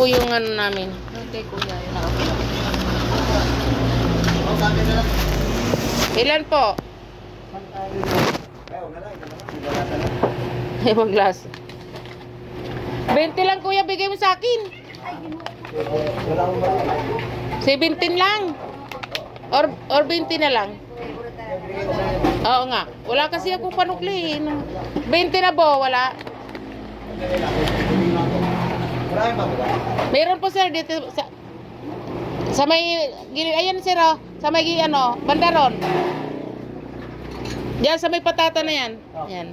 po yung ano namin. Okay, kuya. Yun nakapila. Ilan po? Ay, wag glass. 20 lang kuya, bigay mo sa akin. 17 lang. Or 20 na lang. Oo nga. Wala kasi ako panukli. 20 na po, wala. Meron po sir dito sa may gilid. Ayan sir oh. Sa may ano, bandaron. Diyan sa may patata na yan. Yan.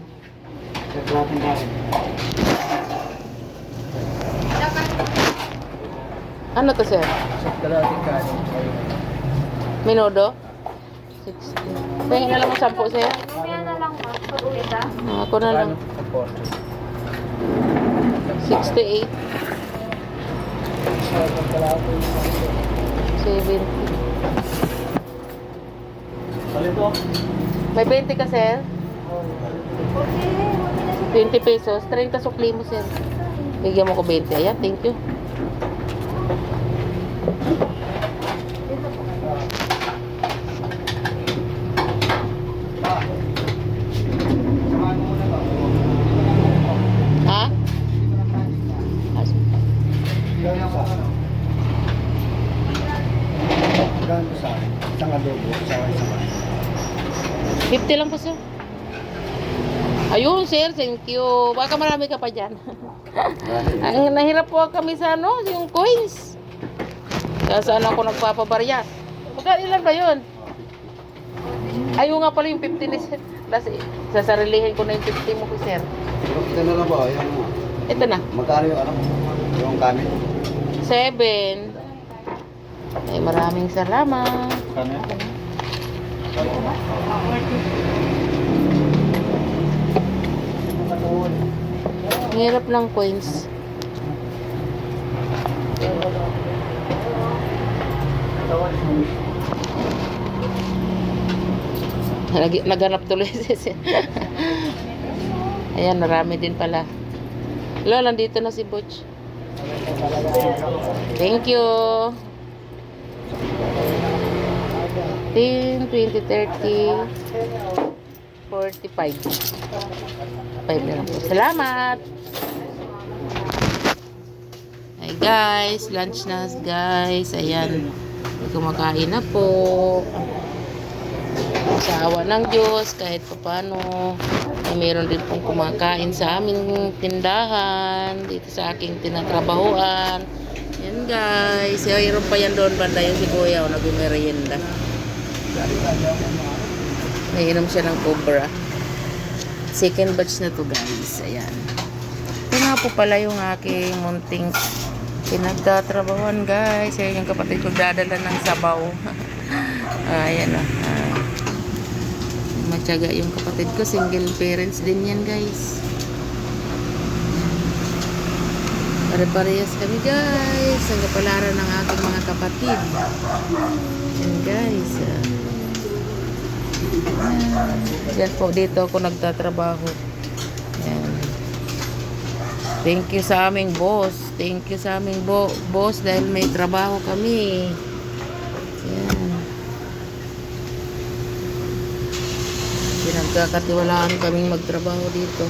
Ano to sir? Minudo? 60. Pahingin na lang mo 10 sir. Mamaya na lang ma. Pag-ulit ah. Ako na lang. 68. 70. May 20 ka sir? 20 pesos. 30 sukli mo sir. Bigyan mo ko 20. Ayan, thank you. Ha? Isang adobo, isang 50 lang po sir. Ayun sir, thank you. Baka marami ka pa dyan. Ang nahirap po kami sa ano, yung coins. Kaya saan ako nagpapabarya. Magkano ilan ba yun? Ayun nga pala yung 50 ni sir. Kasi sasarilihin ko na yung 50 mo ko sir. Ito na lang ba? Yung, Ito na. magkano yung ano? Yung kami? 7. Ay, maraming salamat. Kami? Hirap ng coins. Naganap tuloy. Ayan, marami din pala. Lo, nandito na si Butch. Thank you. 10, 20, 30, 45. 5 na lang po. Salamat. Hi guys, lunch na guys. Ayan. Kumakain na po. Sa awa ng Diyos, kahit paano, mayroon din pong kumakain sa aming tindahan, dito sa aking tinatrabahuan. Yan guys, mayroon pa yan doon banda yung si Kuya o nag-merienda. May inom siya ng Cobra. Second batch na to guys. Ayan. Ito nga po pala yung aking munting pinagtatrabahuan guys. Ayan yung kapatid ko dadala ng sabaw. Ayan o. Matyaga yung kapatid ko. Single parents din yan guys. Pare-parehas kami guys. Ang kapalaran ng aking mga kapatid. Yan guys. Yan po. Dito ako nagtatrabaho. Yan. Thank you sa aming boss. Thank you sa aming boss dahil may trabaho kami. Yan. Pinagkakatiwalaan kaming magtrabaho dito.